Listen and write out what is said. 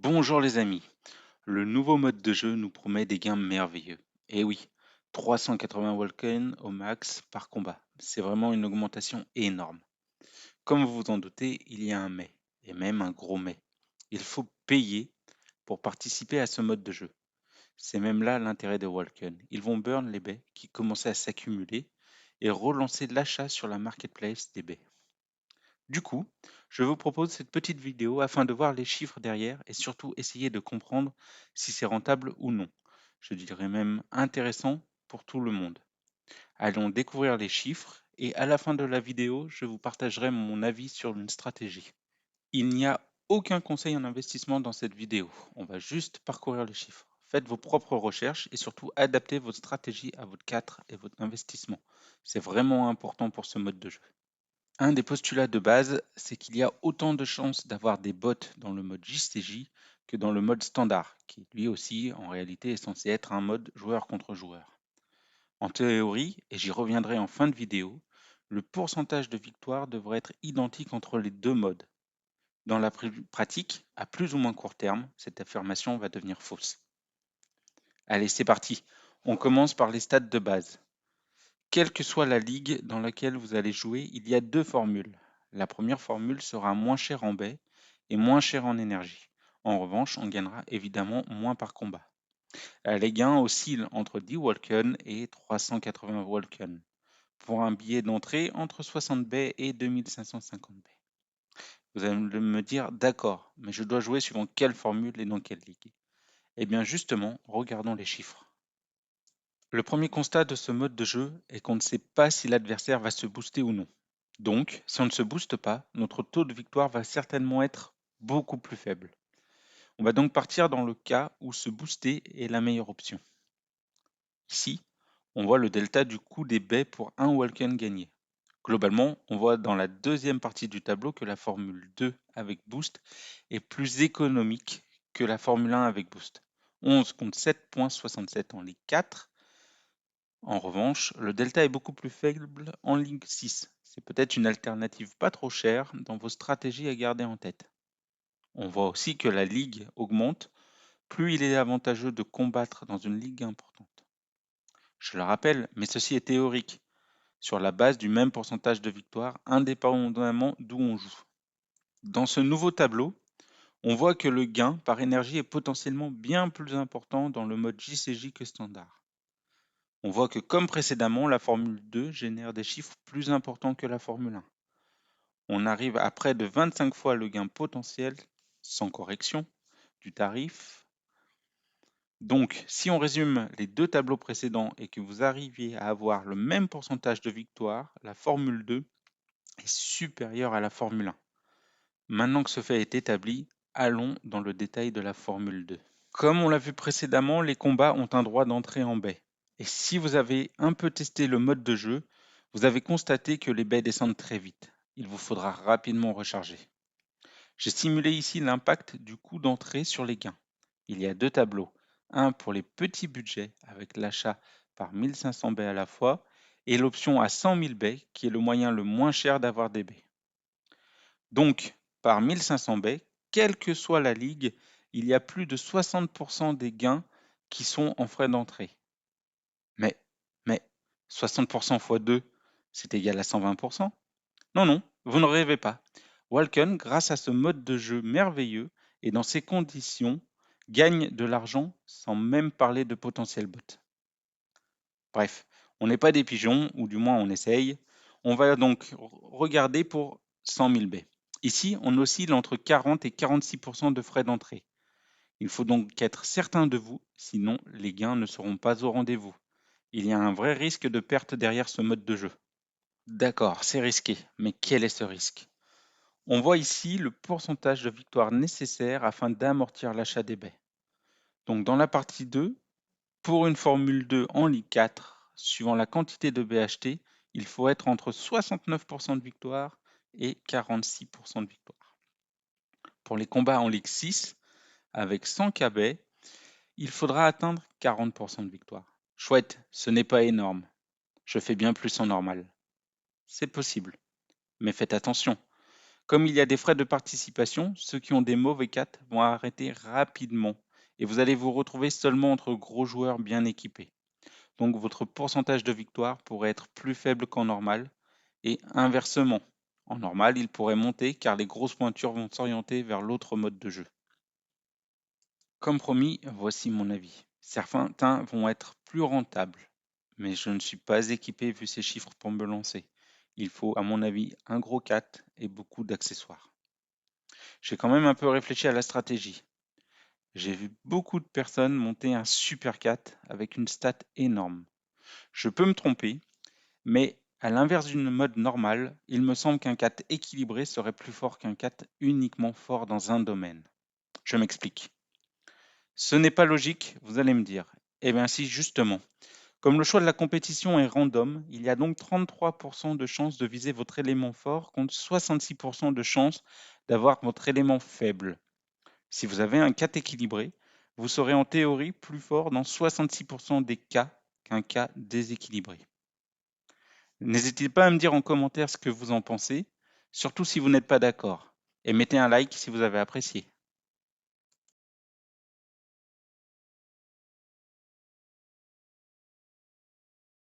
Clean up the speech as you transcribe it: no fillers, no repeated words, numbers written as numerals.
Bonjour les amis, le nouveau mode de jeu nous promet des gains merveilleux. Et oui, 380 Vulcan au max par combat, c'est vraiment une augmentation énorme. Comme vous vous en doutez, il y a un mais, et même un gros mais. Il faut payer pour participer à ce mode de jeu. C'est même là l'intérêt de Vulcan. Ils vont burn les baies qui commençaient à s'accumuler et relancer l'achat sur la marketplace des baies. Du coup, je vous propose cette petite vidéo afin de voir les chiffres derrière et surtout essayer de comprendre si c'est rentable ou non. Je dirais même intéressant pour tout le monde. Allons découvrir les chiffres et à la fin de la vidéo, je vous partagerai mon avis sur une stratégie. Il n'y a aucun conseil en investissement dans cette vidéo. On va juste parcourir les chiffres. Faites vos propres recherches et surtout adaptez votre stratégie à votre cadre et votre investissement. C'est vraiment important pour ce mode de jeu. Un des postulats de base, c'est qu'il y a autant de chances d'avoir des bots dans le mode JCJ que dans le mode standard, qui lui aussi en réalité est censé être un mode joueur contre joueur. En théorie, et j'y reviendrai en fin de vidéo, le pourcentage de victoire devrait être identique entre les deux modes. Dans la pratique, à plus ou moins court terme, cette affirmation va devenir fausse. Allez, c'est parti. On commence par les stats de base. Quelle que soit la ligue dans laquelle vous allez jouer, il y a deux formules. La première formule sera moins chère en baie et moins chère en énergie. En revanche, on gagnera évidemment moins par combat. Les gains oscillent entre 10 Vulcan et 380 Vulcan, pour un billet d'entrée entre 60 baies et 2550 baies. Vous allez me dire, d'accord, mais je dois jouer suivant quelle formule et dans quelle ligue? Eh bien justement, regardons les chiffres. Le premier constat de ce mode de jeu est qu'on ne sait pas si l'adversaire va se booster ou non. Donc, si on ne se booste pas, notre taux de victoire va certainement être beaucoup plus faible. On va donc partir dans le cas où se booster est la meilleure option. Ici, on voit le delta du coût des baies pour un Walken gagné. Globalement, on voit dans la deuxième partie du tableau que la Formule 2 avec boost est plus économique que la Formule 1 avec boost. 11 contre 7,67 en Ligue 4. En revanche, le delta est beaucoup plus faible en Ligue 6. C'est peut-être une alternative pas trop chère dans vos stratégies à garder en tête. On voit aussi que la ligue augmente, plus il est avantageux de combattre dans une ligue importante. Je le rappelle, mais ceci est théorique, sur la base du même pourcentage de victoire, indépendamment d'où on joue. Dans ce nouveau tableau, on voit que le gain par énergie est potentiellement bien plus important dans le mode JCJ que standard. On voit que comme précédemment, la Formule 2 génère des chiffres plus importants que la Formule 1. On arrive à près de 25 fois le gain potentiel, sans correction, du tarif. Donc, si on résume les deux tableaux précédents et que vous arriviez à avoir le même pourcentage de victoire, la Formule 2 est supérieure à la Formule 1. Maintenant que ce fait est établi, allons dans le détail de la Formule 2. Comme on l'a vu précédemment, les combats ont un droit d'entrée en baie. Et si vous avez un peu testé le mode de jeu, vous avez constaté que les baies descendent très vite. Il vous faudra rapidement recharger. J'ai simulé ici l'impact du coût d'entrée sur les gains. Il y a deux tableaux, un pour les petits budgets avec l'achat par 1500 baies à la fois et l'option à 100 000 baies qui est le moyen le moins cher d'avoir des baies. Donc, par 1500 baies, quelle que soit la ligue, il y a plus de 60% des gains qui sont en frais d'entrée. Mais 60% x 2, c'est égal à 120%? Non, non, vous ne rêvez pas. Walken, grâce à ce mode de jeu merveilleux et dans ces conditions, gagne de l'argent sans même parler de potentiel bot. Bref, on n'est pas des pigeons, ou du moins on essaye. On va donc regarder pour 100 000 baies. Ici, on oscille entre 40 et 46% de frais d'entrée. Il faut donc être certain de vous, sinon les gains ne seront pas au rendez-vous. Il y a un vrai risque de perte derrière ce mode de jeu. D'accord, c'est risqué, mais quel est ce risque? On voit ici le pourcentage de victoire nécessaire afin d'amortir l'achat des baies. Donc dans la partie 2, pour une Formule 2 en Ligue 4, suivant la quantité de baies achetées, il faut être entre 69% de victoire et 46% de victoire. Pour les combats en Ligue 6, avec 100 KB, il faudra atteindre 40% de victoire. Chouette, ce n'est pas énorme. Je fais bien plus en normal. C'est possible. Mais faites attention. Comme il y a des frais de participation, ceux qui ont des mauvais 4 vont arrêter rapidement et vous allez vous retrouver seulement entre gros joueurs bien équipés. Donc votre pourcentage de victoire pourrait être plus faible qu'en normal et inversement. En normal, il pourrait monter car les grosses pointures vont s'orienter vers l'autre mode de jeu. Comme promis, voici mon avis. Certains vont être plus rentables, mais je ne suis pas équipé vu ces chiffres pour me lancer. Il faut, à mon avis, un gros 4 et beaucoup d'accessoires. J'ai quand même un peu réfléchi à la stratégie. J'ai vu beaucoup de personnes monter un super 4 avec une stat énorme. Je peux me tromper, mais à l'inverse d'une mode normale, il me semble qu'un 4 équilibré serait plus fort qu'un 4 uniquement fort dans un domaine. Je m'explique. Ce n'est pas logique, vous allez me dire. Eh bien si, justement. Comme le choix de la compétition est random, il y a donc 33% de chances de viser votre élément fort contre 66% de chances d'avoir votre élément faible. Si vous avez un 4 équilibré, vous serez en théorie plus fort dans 66% des cas qu'un cas déséquilibré. N'hésitez pas à me dire en commentaire ce que vous en pensez, surtout si vous n'êtes pas d'accord, et mettez un like si vous avez apprécié.